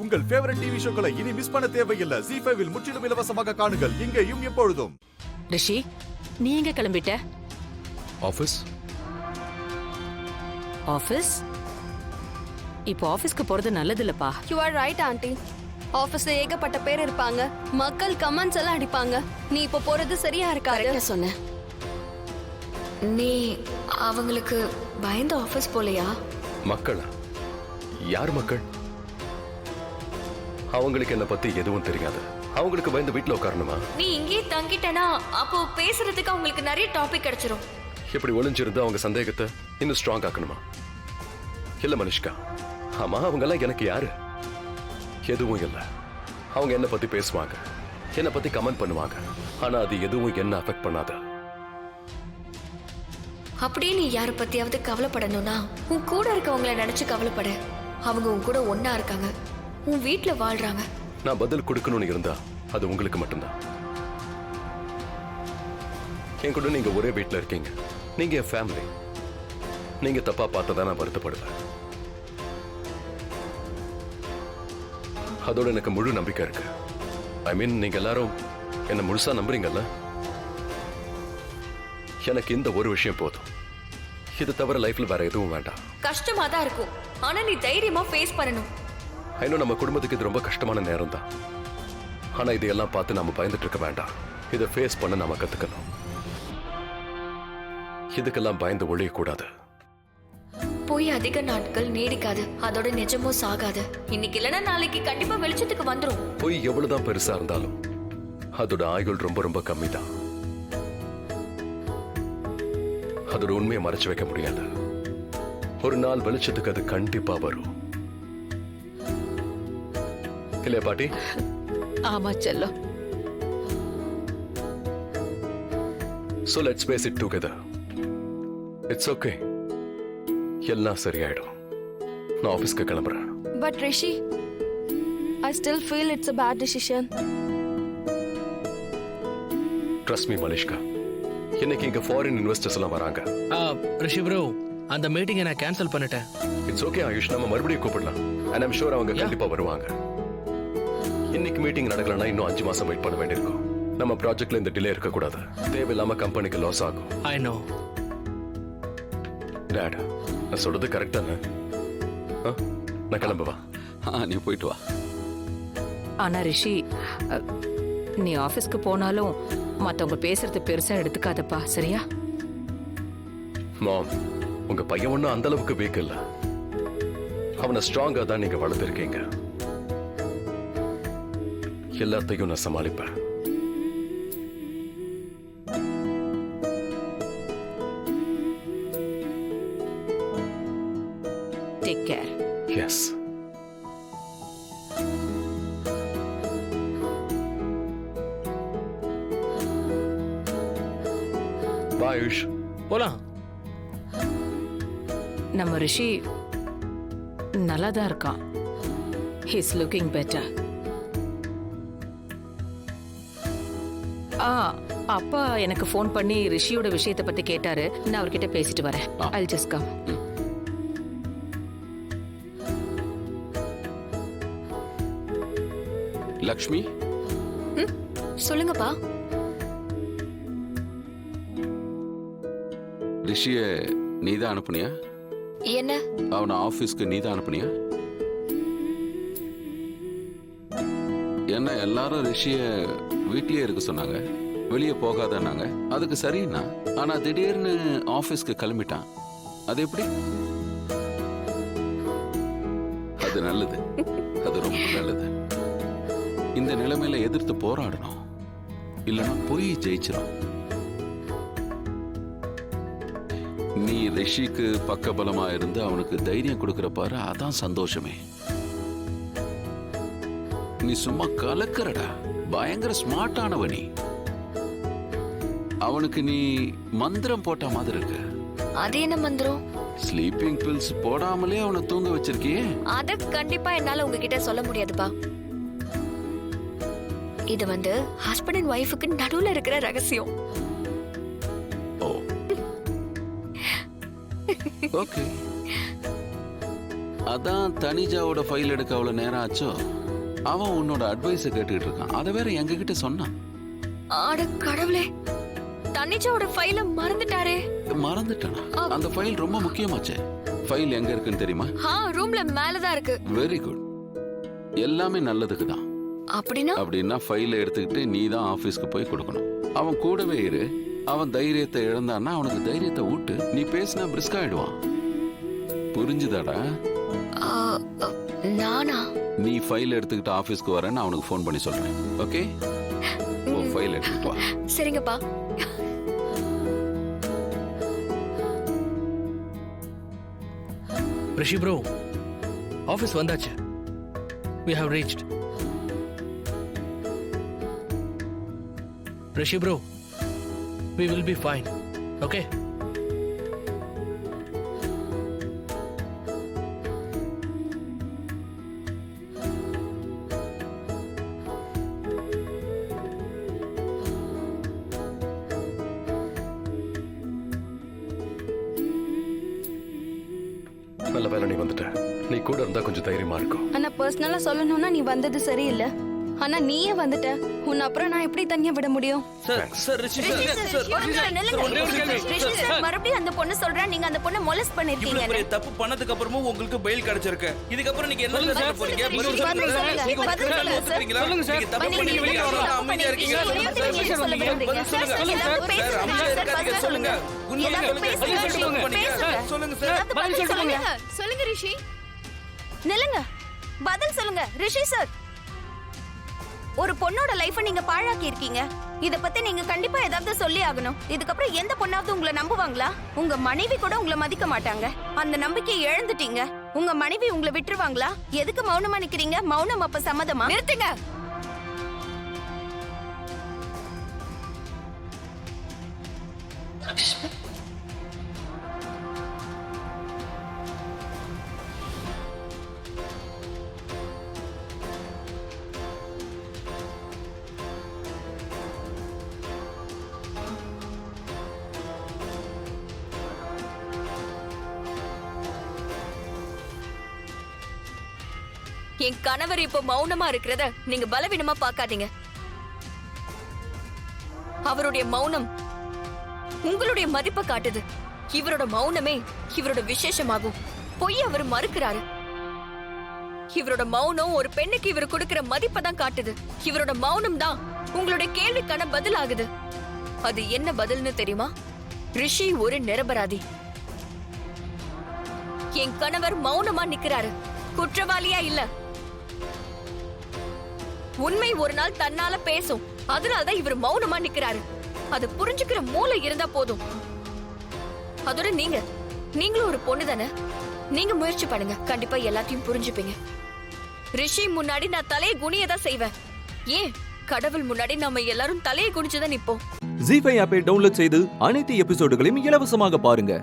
உங்கள் favourite TV ஷோக்களை இனி miss பண்ண தேவையில்லை. ZEE5 இல் முற்றிலும் இலவசமாக காணுங்கள். இங்கேயும் எப்பொழுதும். ரிஷி, நீ எங்க கிளம்பிட்ட? ஆபீஸ். ஆபீஸ்? இப்போ ஆபீஸ்க்கு போறது நல்லது இல்லப்பா. You are right aunty. ஆபீஸ்ல ஏகப்பட்ட பேர் இருப்பாங்க, மக்கள் கமெண்ட்ஸ் எல்லாம் அடிப்பாங்க. நீ இப்போ போறது சரியா இருக்காது. சொன்ன நீ அவங்களுக்கு பயந்து ஆபீஸ் போலையா? மக்களா? யார் மக்கள்? அவங்களுக்கு என்ன பத்தி எதுவும் தெரியாது. அவங்களுக்கு பயந்து வீட்டுல உட்காரணுமா? நீ இங்கே தங்கிட்டனா அப்போ பேசுறதுக்கு அவங்களுக்கு நிறைய டாபிக் கிடைச்சிரும். இப்படி ஒளிஞ்சிருந்து அவங்க சந்தேகத்தை இன்னும் ஸ்ட்ராங் ஆக்கணுமா? இல்ல மனுஷ்கா, ஆமா அவங்க எல்லாம் எனக்கு யாரு? எதுவும் இல்ல. அவங்க என்ன பத்தி பேசுவாங்க, என்ன பத்தி கமெண்ட் பண்ணுவாங்க, ஆனா அது எதுவும் என்ன அஃபெக்ட் பண்ணாத. அப்படியே நீ யார பத்தியாவது கவலைப்படணும்னா உன் கூட இருக்கவங்கள நினைச்சு கவலைப்பட. அவங்க உன் கூட ஒன்னா இருக்காங்க, உன் வீட்டுல வாழ்றாங்க. நான் பதில் கொடுக்கணும்னு இருந்தா அது உங்களுக்கு மட்டும்தான். என் கூட நீங்க ஒரே வீட்டுல இருக்கீங்க, நீங்க என் ஃபேமிலி. நீங்க தப்பா பார்த்ததா நான் வருத்தப்படுவேன். அதோட எனக்கு முழு நம்பிக்கை இருக்கு. ஐ மீன், நீங்க எல்லாரும் என்ன முழுசா நம்புறீங்கல்ல? எனக்கு இந்த ஒரு விஷயம் போதும். இது தவிர லைஃப்ல வேற எதுவும் வேண்டாம். கஷ்டமா தான் இருக்கும், ஆனா நீ தைரியமா ஃபேஸ் பண்ணணும். இன்னும் நம்ம குடும்பத்துக்கு இது ரொம்ப கஷ்டமான நேரம் தான். ஆனா இதையெல்லாம் பார்த்து நாம பயந்துட்டு இருக்க வேண்டாம். இதை ஃபேஸ் பண்ண நாம கத்துக்கணும். இதுக்கெல்லாம் பயந்து ஒழியக்கூடாது. போய் அதிக நாட்கள் நீடிக்காது, அதோட நிஜமும் சாகாது. இன்னைக்கு இல்லைன்னா நாளைக்கு கண்டிப்பா வெளிச்சத்துக்கு வந்துரும். போய் எவ்வளவுதான் பெருசா இருந்தாலும் அதோட ஆயுள் ரொம்ப ரொம்ப கம்மி தான். அதோட உண்மையை மறைச்சு வைக்க முடியாது. ஒரு நாள் வெளிச்சத்துக்கு அது கண்டிப்பா வரும். இல்லையா பாட்டி? ஆமா செல்லம். So let's face it together. It's okay. எல்லாம் சரியாயிடும். நான் ஆபீஸ்க்கு கிளம்புறேன். But Rishi, I still feel it's a bad decision. Trust me Malishka. இன்னைக்கு இங்க ஃபாரின் இன்வெஸ்டர்ஸ் எல்லாம் வராங்க. ரிஷி ப்ரோ, அந்த மீட்டிங்கை நான் கேன்சல் பண்ணிட்டேன். இட்ஸ் ஓகே ஆயுஷ், நம்ம மறுபடியும் கூப்பிடலாம். and I'm sure அவங்க கண்டிப்பா வருவாங்க. இன்னைக்கு மீட்டிங் நடக்கலன்னா இன்னும் 5 மாசம் வெயிட் பண்ண வேண்டியிருக்கும். நம்ம ப்ராஜெக்ட்ல இந்த டிலே இருக்க கூடாது. தேவையில்லாம கம்பெனிக்கு லாஸ் ஆகும். ஐ நோ டாட், நான் சொல்றது கரெக்ட் தானே? நான் கிளம்புவா? நீ போயிட்டு வா. ஆனா ரிஷி, நீ ஆபீஸ்க்கு போனாலும் மத்தவங்க பேசுறது பெருசா எடுத்துக்காதப்பா, சரியா? மாம், உங்க பையன் ஒன்னும் அந்த அளவுக்கு வீக் இல்ல. அவனை ஸ்ட்ராங்கா தான் நீங்க வளர்த்திருக்கீங்க. எல்லாத்தையும் நான் சமாளிப்பேன். Take care. Yes. Bye Ayush. போலாம். நம்ம ரிஷி நல்லா தான் இருக்கான். He's looking better. அப்பா எனக்கு ஃபோன் பண்ணி ரிஷியோட விஷயத்தை பத்தி கேட்டாரு. நான் அவர்கிட்ட பேசிட்டு வரேன். I'll just come. லக்ஷ்மி, சொல்லுங்கப்பா. ரிஷிய நீதான் அனுப்புனியா? என்ன? அவனை ஆபீஸ்க்கு நீதான் அனுப்புனியா? என்ன எல்லாரும் ரிஷிய வீட்லயே இருக்க சொன்னாங்க, வெளியே போகாதன்னாங்க. அதுக்கு சரின்னா, ஆனா திடீர்னு ஆபீஸ்க்கு கிளம்பிட்டான். அது எப்படி? அது நல்லது, அது ரொம்ப நல்லது. இந்த நிலைமையில எதிர்த்து போராடணும், இல்லைன்னா போய் ஜெயிச்சிடும். நீ ரிஷிக்கு பக்கபலமா இருந்து அவனுக்கு தைரியம் கொடுக்கிற பாரு, அதான் சந்தோஷமே. நீ சும்மா கலக்கறடா, பயங்கர ஸ்மார்ட்டானவ நீ. அவனுக்கு நீ மந்திரம் போட்ட மாதிரி இருக்கு. அது என்ன மந்திரம்? ஸ்லீப்பிங் பில்ஸ் போடாமலே அவனை தூங்க வச்சிருக்கியே. அத கண்டிப்பா என்னால உங்ககிட்ட சொல்ல முடியாதுப்பா. இது ஹஸ்பண்ட் அண்ட் ஒய்ஃபுக்கு நடுவுல இருக்கிற ரகசியம். ஓ, ஓகே. அதான் தனிஜாவோட ஃபைல் எடுக்க அவ்வளவு நேரம் ஆச்சோ. அவன் உன்னோட அட்வைஸை கேட்டுக்கிட்டு இருக்கான். அதை வேற எங்ககிட்ட சொன்னான். ஆட கடவுளே, தன்னிச்சாவோட ஃபைல மறந்துட்டாரே. மறந்துட்டானா? அந்த ஃபைல் ரொம்ப முக்கியமாச்சே. ஃபைல் எங்க இருக்குன்னு தெரியுமா? ரூம்ல மேலதான் இருக்கு. Very good. எல்லாமே நல்லதுக்கு தான். அப்படின்னா ஃபைலை எடுத்துக்கிட்டு நீ தான் ஆபீஸ்க்கு போய் கொடுக்கணும். அவன் கூடவே இரு. அவன் தைரியத்தை இழந்தான்னா அவனுக்கு தைரியத்தை ஊட்டு. நீ பேசினா பிரிஸ்கா ஆயிடுவான். புரிஞ்சுதாடா? நானா? நீ ஃபைல் எடுத்துக்கிட்டு ஆபீஸ்க்கு வரேன்னு அவனுக்கு ஃபோன் பண்ணி சொல்றேன். ஓகே? ஓ ஃபைல் எடுத்துக்கிட்டு வா. சரிங்கப்பா. ரிஷி ப்ரோ, ஆஃபீஸ் வந்தாச்சு. We have reached. Rishi bro, we will be fine. Okay? நல்ல வேலை நீ வந்துட்ட. நீ கூட இருந்தா கொஞ்சம் தைரியமா இருக்கும். ஆனா பர்சனலா சொல்லணும்னா நீ வந்தது சரியில்லை. ஆனா நீயே வந்துட்ட. உன்னை அப்புறம் நான் எப்படி தனியா விட முடியும்? மறுபடியும் அந்த பொண்ணு சொல்றா நீங்க அந்த பொண்ணை மொலஸ்ட் பண்ணிருக்கீங்க. தப்பு பண்ணதுக்கு அப்புறமும் உங்களுக்கு பெயில் கிடைச்சிருக்கு. இதுக்கு அப்புறம் நீங்க என்ன சொல்ல போறீங்க? சொல்லுங்க ரிஷி. நில்லுங்க, பதில் சொல்லுங்க ரிஷி சார். ஒரு பொண்ணோட லைஃப நீங்க பாழாக்கி இருக்கீங்க. இத பத்தி நீங்க கண்டிப்பா ஏதாவது சொல்லி ஆகணும். இதுக்கப்புறம் எந்த பொண்ணாவது உங்களை நம்புவாங்களா? உங்க மனைவி கூட உங்களை மதிக்க மாட்டாங்க. அந்த நம்பிக்கையை இழந்துட்டீங்க. உங்க மனைவி உங்களை விட்டுருவாங்களா? எதுக்கு மௌனமா நிக்கிறீங்க? மௌனம் அப்ப சம்மதமா? நிறுத்துங்க. என் கணவர் இப்ப மௌனமா இருக்கிறத நீங்க பலவீனமா பார்க்காதீங்க. அவருடைய மௌனம் உங்களுடைய மதிப்பை காட்டுது. இவரோட மௌனமே இவரோட விசேஷமாகும். பொய் அவர் மறுக்கிறாரு. இவரோட மௌனம் ஒரு பெண்ணுக்கு இவர் கொடுக்கிற மதிப்பை தான் காட்டுது. இவரோட மௌனம் தான் உங்களுடைய கேள்விக்கான பதில் ஆகுது. அது என்ன பதில்னு தெரியுமா? ரிஷி ஒரு நிரபராதி. என் கணவர் மௌனமா நிக்கிறாரு. குற்றவாளியா இல்ல. உண்மை ஒரு நாள் தன்னால பேசும். அதனாலதான் இவர் மௌனமா நிக்கிறாரு. அது புரிஞ்சுக்கிற மூளை இருந்தா போதும். அதோட நீங்களும் ஒரு பொண்ணு தானே. நீங்க முயற்சி பண்ணுங்க. கண்டிப்பா எல்லாத்தையும் புரிஞ்சுப்பீங்க. ரிஷி முன்னாடி நான் தலையை குனியதான் செய்வேன். ஏன் கடவுள் முன்னாடி நம்ம எல்லாரும் தலையை குனிச்சுதான் நிப்போம். ZEE5 ஆப்பை டவுன்லோட் செய்து அனைத்து எபிசோடுகளையும் இலவசமாக பாருங்க.